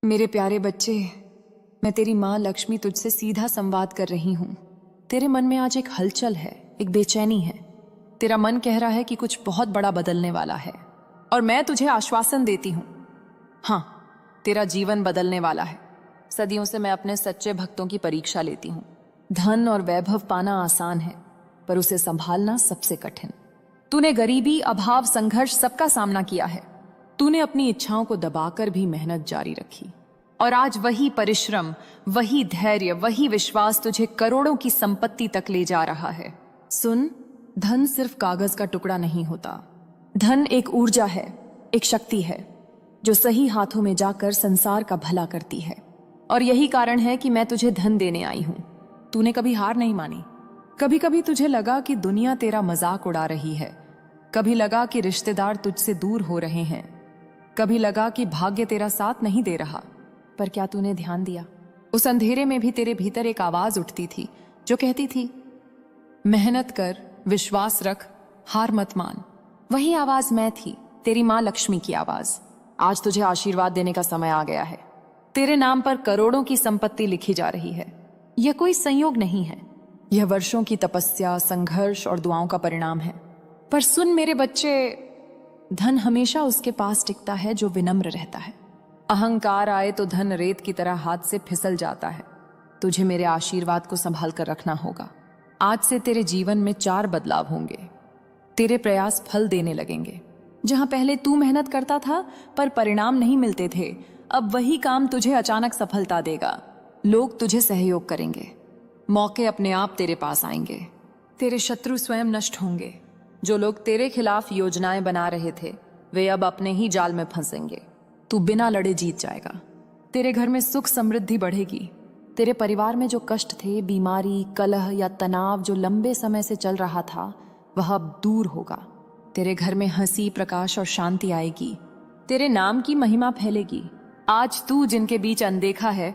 मेरे प्यारे बच्चे, मैं तेरी माँ लक्ष्मी तुझसे सीधा संवाद कर रही हूँ। तेरे मन में आज एक हलचल है, एक बेचैनी है। तेरा मन कह रहा है कि कुछ बहुत बड़ा बदलने वाला है, और मैं तुझे आश्वासन देती हूँ, हाँ, तेरा जीवन बदलने वाला है। सदियों से मैं अपने सच्चे भक्तों की परीक्षा लेती हूँ। धन और वैभव पाना आसान है, पर उसे संभालना सबसे कठिन। तूने गरीबी, अभाव, संघर्ष सबका सामना किया है। तूने अपनी इच्छाओं को दबाकर भी मेहनत जारी रखी, और आज वही परिश्रम, वही धैर्य, वही विश्वास तुझे करोड़ों की संपत्ति तक ले जा रहा है। सुन, धन सिर्फ कागज का टुकड़ा नहीं होता। धन एक ऊर्जा है, एक शक्ति है, जो सही हाथों में जाकर संसार का भला करती है। और यही कारण है कि मैं तुझे धन देने आई हूं। तूने कभी हार नहीं मानी। कभी कभी तुझे लगा कि दुनिया तेरा मजाक उड़ा रही है, कभी लगा कि रिश्तेदार तुझसे दूर हो रहे हैं, कभी लगा कि भाग्य तेरा साथ नहीं दे रहा। पर क्या तूने ध्यान दिया? उस अंधेरे में भी तेरे भीतर एक आवाज उठती थी जो कहती थी, मेहनत कर, विश्वास रख, हार मत मान। वही आवाज मैं थी, तेरी माँ लक्ष्मी की आवाज। आज तुझे आशीर्वाद देने का समय आ गया है। तेरे नाम पर करोड़ों की संपत्ति लिखी जा रही है। यह कोई संयोग नहीं है, यह वर्षों की तपस्या, संघर्ष और दुआओं का परिणाम है। पर सुन मेरे बच्चे, धन हमेशा उसके पास टिकता है जो विनम्र रहता है। अहंकार आए तो धन रेत की तरह हाथ से फिसल जाता है। तुझे मेरे आशीर्वाद को संभाल कर रखना होगा। आज से तेरे जीवन में 4 बदलाव होंगे। तेरे प्रयास फल देने लगेंगे। जहां पहले तू मेहनत करता था पर परिणाम नहीं मिलते थे, अब वही काम तुझे अचानक सफलता देगा। लोग तुझे सहयोग करेंगे, मौके अपने आप तेरे पास आएंगे। तेरे शत्रु स्वयं नष्ट होंगे। जो लोग तेरे खिलाफ योजनाएं बना रहे थे, वे अब अपने ही जाल में फंसेंगे। तू बिना लड़े जीत जाएगा। तेरे घर में सुख समृद्धि बढ़ेगी। तेरे परिवार में जो कष्ट थे, बीमारी, कलह या तनाव जो लंबे समय से चल रहा था, वह अब दूर होगा। तेरे घर में हंसी, प्रकाश और शांति आएगी। तेरे नाम की महिमा फैलेगी। आज तू जिनके बीच अनदेखा है,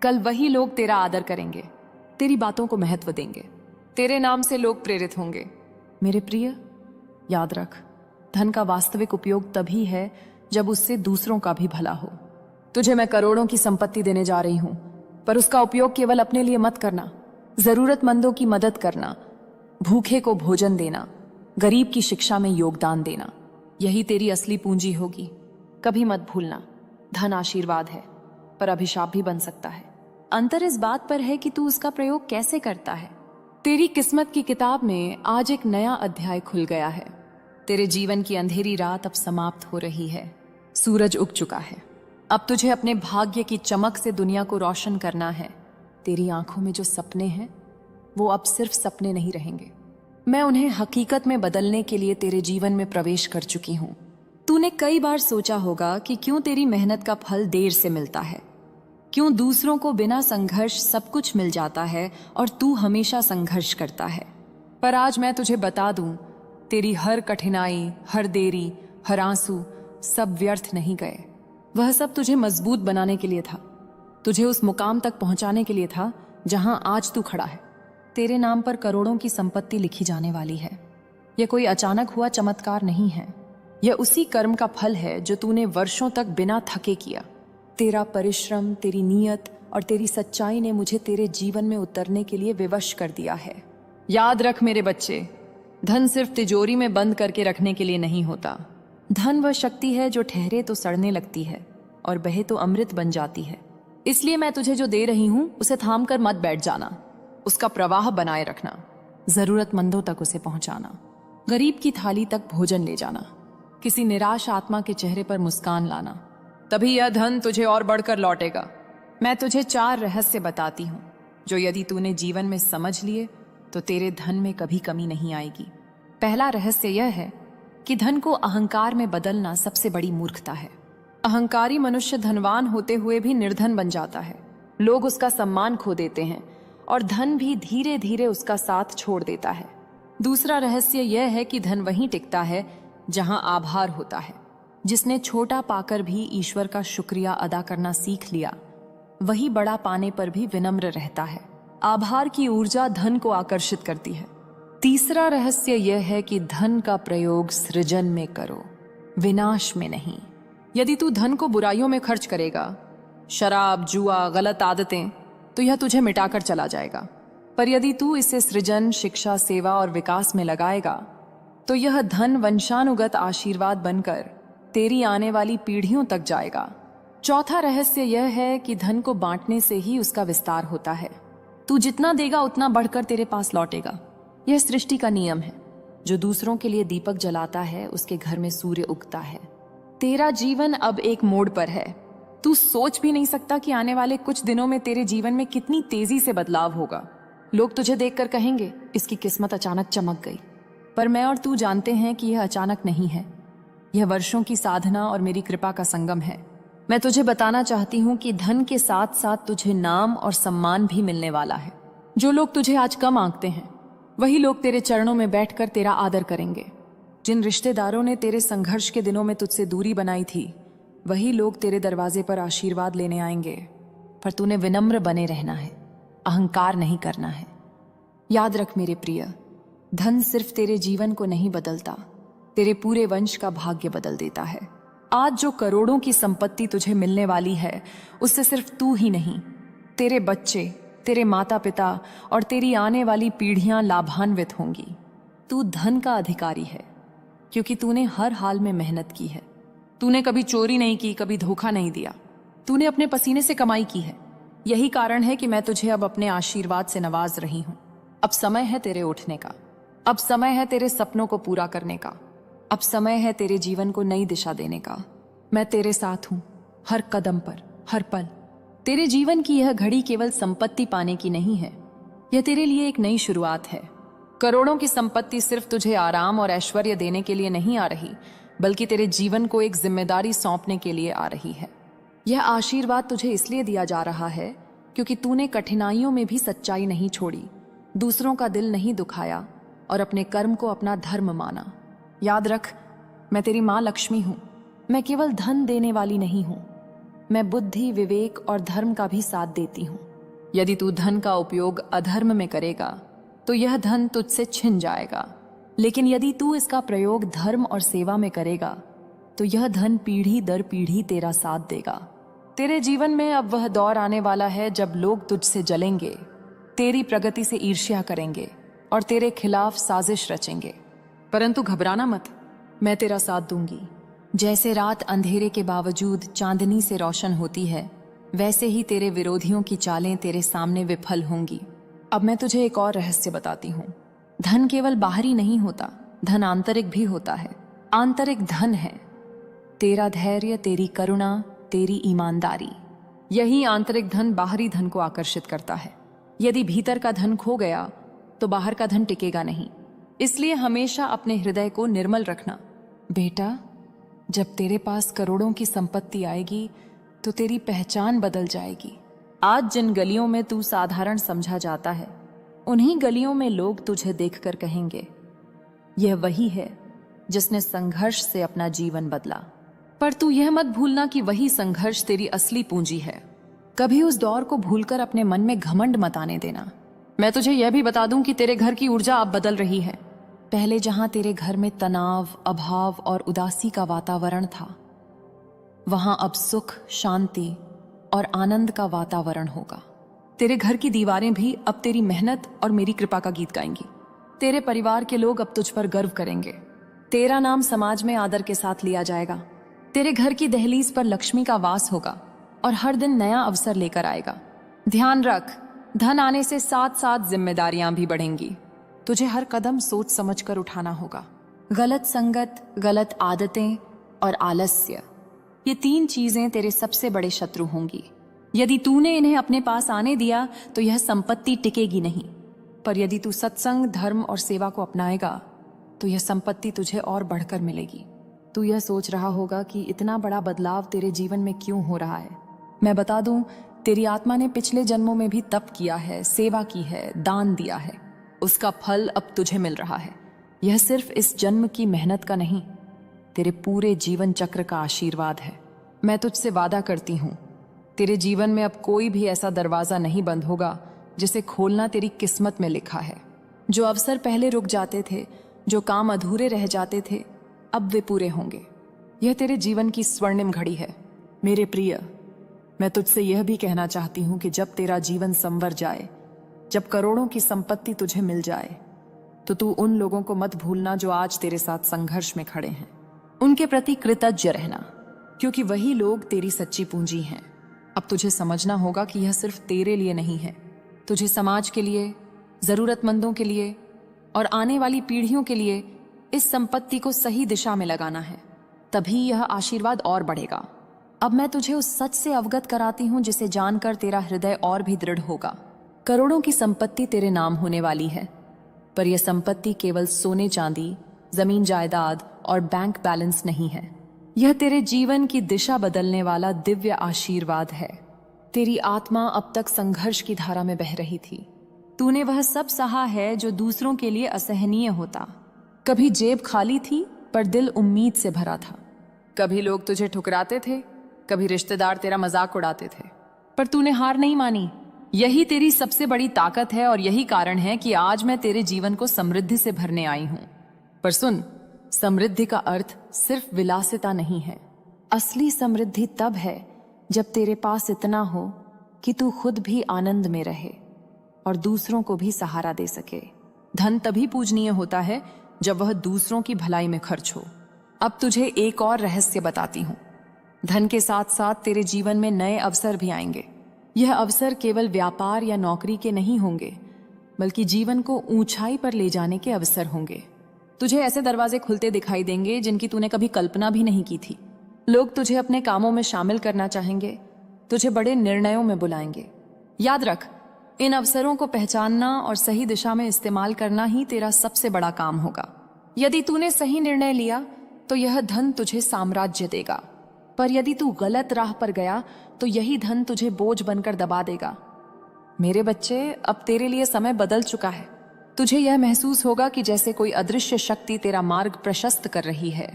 कल वही लोग तेरा आदर करेंगे, तेरी बातों को महत्व देंगे। तेरे नाम से लोग प्रेरित होंगे। मेरे प्रिय, याद रख, धन का वास्तविक उपयोग तभी है जब उससे दूसरों का भी भला हो। तुझे मैं करोड़ों की संपत्ति देने जा रही हूं, पर उसका उपयोग केवल अपने लिए मत करना। जरूरतमंदों की मदद करना, भूखे को भोजन देना, गरीब की शिक्षा में योगदान देना, यही तेरी असली पूंजी होगी। कभी मत भूलना, धन आशीर्वाद है, पर अभिशाप भी बन सकता है। अंतर इस बात पर है कि तू उसका प्रयोग कैसे करता है। तेरी किस्मत की किताब में आज एक नया अध्याय खुल गया है। तेरे जीवन की अंधेरी रात अब समाप्त हो रही है। सूरज उग चुका है। अब तुझे अपने भाग्य की चमक से दुनिया को रोशन करना है। तेरी आंखों में जो सपने हैं, वो अब सिर्फ सपने नहीं रहेंगे। मैं उन्हें हकीकत में बदलने के लिए तेरे जीवन में प्रवेश कर चुकी हूँ। तूने कई बार सोचा होगा कि क्यों तेरी मेहनत का फल देर से मिलता है, क्यों दूसरों को बिना संघर्ष सब कुछ मिल जाता है और तू हमेशा संघर्ष करता है। पर आज मैं तुझे बता दूं, तेरी हर कठिनाई, हर देरी, हर आंसू सब व्यर्थ नहीं गए। वह सब तुझे मजबूत बनाने के लिए था, तुझे उस मुकाम तक पहुंचाने के लिए था जहां आज तू खड़ा है। तेरे नाम पर करोड़ों की संपत्ति लिखी जाने वाली है। यह कोई अचानक हुआ चमत्कार नहीं है, यह उसी कर्म का फल है जो तूने वर्षों तक बिना थके किया। तेरा परिश्रम, तेरी नीयत और तेरी सच्चाई ने मुझे तेरे जीवन में उतरने के लिए विवश कर दिया है। याद रख मेरे बच्चे, धन सिर्फ तिजोरी में बंद करके रखने के लिए नहीं होता। धन वह शक्ति है जो ठहरे तो सड़ने लगती है और बहे तो अमृत बन जाती है। इसलिए मैं तुझे जो दे रही हूं, उसे थाम कर मत बैठ जाना। उसका प्रवाह बनाए रखना, जरूरतमंदों तक उसे पहुंचाना, गरीब की थाली तक भोजन ले जाना, किसी निराश आत्मा के चेहरे पर मुस्कान लाना। तभी यह धन तुझे और बढ़कर लौटेगा। मैं तुझे 4 रहस्य बताती हूँ, जो यदि तूने जीवन में समझ लिए तो तेरे धन में कभी कमी नहीं आएगी। पहला रहस्य यह है कि धन को अहंकार में बदलना सबसे बड़ी मूर्खता है। अहंकारी मनुष्य धनवान होते हुए भी निर्धन बन जाता है। लोग उसका सम्मान खो देते हैं और धन भी धीरे धीरे उसका साथ छोड़ देता है। दूसरा रहस्य यह है कि धन वहीं टिकता है जहां आभार होता है। जिसने छोटा पाकर भी ईश्वर का शुक्रिया अदा करना सीख लिया, वही बड़ा पाने पर भी विनम्र रहता है। आभार की ऊर्जा धन को आकर्षित करती है। तीसरा रहस्य यह है कि धन का प्रयोग सृजन में करो, विनाश में नहीं। यदि तू धन को बुराइयों में खर्च करेगा शराब, जुआ, गलत आदतें, तो यह तुझे मिटाकर चला जाएगा। पर यदि तू इसे सृजन, शिक्षा, सेवा और विकास में लगाएगा तो यह धन वंशानुगत आशीर्वाद बनकर तेरी आने वाली पीढ़ियों तक जाएगा। चौथा रहस्य यह है कि धन को बांटने से ही उसका विस्तार होता है। तू जितना देगा उतना बढ़कर तेरे पास लौटेगा। यह सृष्टि का नियम है। जो दूसरों के लिए दीपक जलाता है उसके घर में सूर्य उगता है। तेरा जीवन अब एक मोड़ पर है। तू सोच भी नहीं सकता कि आने वाले कुछ दिनों में तेरे जीवन में कितनी तेजी से बदलाव होगा। लोग तुझे देखकर कहेंगे, इसकी किस्मत अचानक चमक गई। पर मैं और तू जानते हैं कि यह अचानक नहीं है। यह वर्षों की साधना और मेरी कृपा का संगम है। मैं तुझे बताना चाहती हूँ कि धन के साथ साथ तुझे नाम और सम्मान भी मिलने वाला है। जो लोग तुझे आज कम आंकते हैं वही लोग तेरे चरणों में बैठकर तेरा आदर करेंगे। जिन रिश्तेदारों ने तेरे संघर्ष के दिनों में तुझसे दूरी बनाई थी वही लोग तेरे दरवाजे पर आशीर्वाद लेने आएंगे। पर तूने विनम्र बने रहना है, अहंकार नहीं करना है। याद रख मेरे प्रिय, धन सिर्फ तेरे जीवन को नहीं बदलता, तेरे पूरे वंश का भाग्य बदल देता है। आज जो करोड़ों की संपत्ति तुझे मिलने वाली है उससे सिर्फ तू ही नहीं, तेरे बच्चे, तेरे माता पिता और तेरी आने वाली पीढ़ियां लाभान्वित होंगी। तू धन का अधिकारी है क्योंकि तूने हर हाल में मेहनत की है। तूने कभी चोरी नहीं की, कभी धोखा नहीं दिया। तूने अपने पसीने से कमाई की है। यही कारण है कि मैं तुझे अब अपने आशीर्वाद से नवाज रही हूं। अब समय है तेरे उठने का। अब समय है तेरे सपनों को पूरा करने का। अब समय है तेरे जीवन को नई दिशा देने का। मैं तेरे साथ हूं, हर कदम पर, हर पल। तेरे जीवन की यह घड़ी केवल संपत्ति पाने की नहीं है, यह तेरे लिए एक नई शुरुआत है। करोड़ों की संपत्ति सिर्फ तुझे आराम और ऐश्वर्य देने के लिए नहीं आ रही, बल्कि तेरे जीवन को एक जिम्मेदारी सौंपने के लिए आ रही है। यह आशीर्वाद तुझे इसलिए दिया जा रहा है क्योंकि तूने कठिनाइयों में भी सच्चाई नहीं छोड़ी, दूसरों का दिल नहीं दुखाया और अपने कर्म को अपना धर्म माना। याद रख, मैं तेरी माँ लक्ष्मी हूं। मैं केवल धन देने वाली नहीं हूं, मैं बुद्धि, विवेक और धर्म का भी साथ देती हूं। यदि तू धन का उपयोग अधर्म में करेगा तो यह धन तुझसे छिन जाएगा, लेकिन यदि तू इसका प्रयोग धर्म और सेवा में करेगा तो यह धन पीढ़ी दर पीढ़ी तेरा साथ देगा। तेरे जीवन में अब वह दौर आने वाला है जब लोग तुझसे जलेंगे, तेरी प्रगति से ईर्ष्या करेंगे और तेरे खिलाफ साजिश रचेंगे। परंतु घबराना मत, मैं तेरा साथ दूंगी। जैसे रात अंधेरे के बावजूद चांदनी से रोशन होती है, वैसे ही तेरे विरोधियों की चालें तेरे सामने विफल होंगी। अब मैं तुझे एक और रहस्य बताती हूँ। धन केवल बाहरी नहीं होता, धन आंतरिक भी होता है। आंतरिक धन है तेरा धैर्य, तेरी करुणा, तेरी ईमानदारी। यही आंतरिक धन बाहरी धन को आकर्षित करता है। यदि भीतर का धन खो गया तो बाहर का धन टिकेगा नहीं। इसलिए हमेशा अपने हृदय को निर्मल रखना। बेटा, जब तेरे पास करोड़ों की संपत्ति आएगी तो तेरी पहचान बदल जाएगी। आज जिन गलियों में तू साधारण समझा जाता है, उन्हीं गलियों में लोग तुझे देखकर कहेंगे, यह वही है जिसने संघर्ष से अपना जीवन बदला। पर तू यह मत भूलना कि वही संघर्ष तेरी असली पूंजी है। कभी उस दौर को भूलकर अपने मन में घमंड मत आने देना। मैं तुझे यह भी बता दूं कि तेरे घर की ऊर्जा अब बदल रही है। पहले जहां तेरे घर में तनाव, अभाव और उदासी का वातावरण था, वहां अब सुख, शांति और आनंद का वातावरण होगा। तेरे घर की दीवारें भी अब तेरी मेहनत और मेरी कृपा का गीत गाएंगी। तेरे परिवार के लोग अब तुझ पर गर्व करेंगे। तेरा नाम समाज में आदर के साथ लिया जाएगा। तेरे घर की दहलीज पर लक्ष्मी का वास होगा और हर दिन नया अवसर लेकर आएगा। ध्यान रख, धन आने से साथ साथ जिम्मेदारियां भी बढ़ेंगी। तुझे हर कदम सोच समझकर उठाना होगा। गलत संगत, गलत आदतें और आलस्य, ये 3 चीजें तेरे सबसे बड़े शत्रु होंगी। यदि तूने इन्हें अपने पास आने दिया तो यह संपत्ति टिकेगी नहीं। पर यदि तू सत्संग, धर्म और सेवा को अपनाएगा तो यह संपत्ति तुझे और बढ़कर मिलेगी। तू यह सोच रहा होगा कि इतना बड़ा बदलाव तेरे जीवन में क्यों हो रहा है। मैं बता दूं, तेरी आत्मा ने पिछले जन्मों में भी तप किया है, सेवा की है, दान दिया है। उसका फल अब तुझे मिल रहा है। यह सिर्फ इस जन्म की मेहनत का नहीं, तेरे पूरे जीवन चक्र का आशीर्वाद है। मैं तुझसे वादा करती हूं, तेरे जीवन में अब कोई भी ऐसा दरवाजा नहीं बंद होगा जिसे खोलना तेरी किस्मत में लिखा है। जो अवसर पहले रुक जाते थे, जो काम अधूरे रह जाते थे, अब वे पूरे होंगे। यह तेरे जीवन की स्वर्णिम घड़ी है। मेरे प्रिय, मैं तुझसे यह भी कहना चाहती हूं कि जब तेरा जीवन संवर जाए, जब करोड़ों की संपत्ति तुझे मिल जाए, तो तू उन लोगों को मत भूलना जो आज तेरे साथ संघर्ष में खड़े हैं। उनके प्रति कृतज्ञ रहना, क्योंकि वही लोग तेरी सच्ची पूंजी हैं। अब तुझे समझना होगा कि यह सिर्फ तेरे लिए नहीं है, तुझे समाज के लिए, जरूरतमंदों के लिए और आने वाली पीढ़ियों के लिए इस संपत्ति को सही दिशा में लगाना है। तभी यह आशीर्वाद और बढ़ेगा। अब मैं तुझे उस सच से अवगत कराती हूं जिसे जानकर तेरा हृदय और भी दृढ़ होगा। करोड़ों की संपत्ति तेरे नाम होने वाली है, पर यह संपत्ति केवल सोने चांदी, जमीन जायदाद और बैंक बैलेंस नहीं है। यह तेरे जीवन की दिशा बदलने वाला दिव्य आशीर्वाद है। तेरी आत्मा अब तक संघर्ष की धारा में बह रही थी। तूने वह सब सहा है जो दूसरों के लिए असहनीय होता। कभी जेब खाली थी पर दिल उम्मीद से भरा था। कभी लोग तुझे ठुकराते थे, कभी रिश्तेदार तेरा मजाक उड़ाते थे, पर तूने हार नहीं मानी। यही तेरी सबसे बड़ी ताकत है और यही कारण है कि आज मैं तेरे जीवन को समृद्धि से भरने आई हूं। पर सुन, समृद्धि का अर्थ सिर्फ विलासिता नहीं है। असली समृद्धि तब है जब तेरे पास इतना हो कि तू खुद भी आनंद में रहे और दूसरों को भी सहारा दे सके। धन तभी पूजनीय होता है जब वह दूसरों की भलाई में खर्च हो। अब तुझे एक और रहस्य बताती हूं। धन के साथ साथ तेरे जीवन में नए अवसर भी आएंगे। यह अवसर केवल व्यापार या नौकरी के नहीं होंगे, बल्कि जीवन को ऊंचाई पर ले जाने के अवसर होंगे। तुझे ऐसे दरवाजे खुलते दिखाई देंगे जिनकी तूने कभी कल्पना भी नहीं की थी। लोग तुझे अपने कामों में शामिल करना चाहेंगे, तुझे बड़े निर्णयों में बुलाएंगे। याद रख, इन अवसरों को पहचानना और सही दिशा में इस्तेमाल करना ही तेरा सबसे बड़ा काम होगा। यदि तूने सही निर्णय लिया तो यह धन तुझे साम्राज्य देगा, पर यदि तू गलत राह पर गया तो यही धन तुझे बोझ बनकर दबा देगा। मेरे बच्चे, अब तेरे लिए समय बदल चुका है। तुझे यह महसूस होगा कि जैसे कोई अदृश्य शक्ति तेरा मार्ग प्रशस्त कर रही है।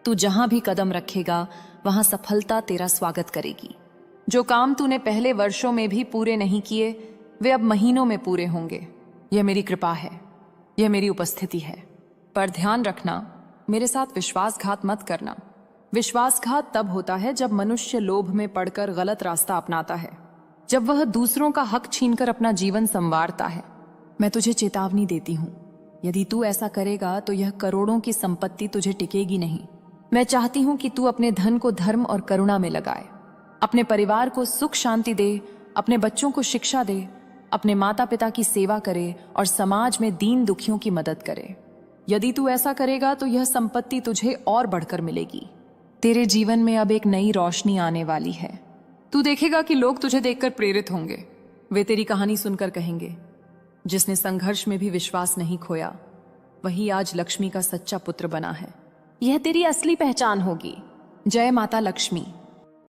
तू जहां भी कदम रखेगा वहां सफलता तेरा स्वागत करेगी। जो काम तूने पहले वर्षों में भी पूरे नहीं किए, वे अब महीनों में पूरे होंगे। यह मेरी कृपा है, यह मेरी उपस्थिति है। पर ध्यान रखना, मेरे साथ विश्वासघात मत करना। विश्वासघात तब होता है जब मनुष्य लोभ में पड़कर गलत रास्ता अपनाता है, जब वह दूसरों का हक छीनकर अपना जीवन संवारता है। मैं तुझे चेतावनी देती हूं, यदि तू ऐसा करेगा तो यह करोड़ों की संपत्ति तुझे टिकेगी नहीं। मैं चाहती हूं कि तू अपने धन को धर्म और करुणा में लगाए, अपने परिवार को सुख शांति दे, अपने बच्चों को शिक्षा दे, अपने माता पिता की सेवा करे और समाज में दीन दुखियों की मदद करे। यदि तू ऐसा करेगा तो यह संपत्ति तुझे और बढ़कर मिलेगी। तेरे जीवन में अब एक नई रोशनी आने वाली है। तू देखेगा कि लोग तुझे देखकर प्रेरित होंगे। वे तेरी कहानी सुनकर कहेंगे, जिसने संघर्ष में भी विश्वास नहीं खोया, वही आज लक्ष्मी का सच्चा पुत्र बना है। यह तेरी असली पहचान होगी। जय माता लक्ष्मी।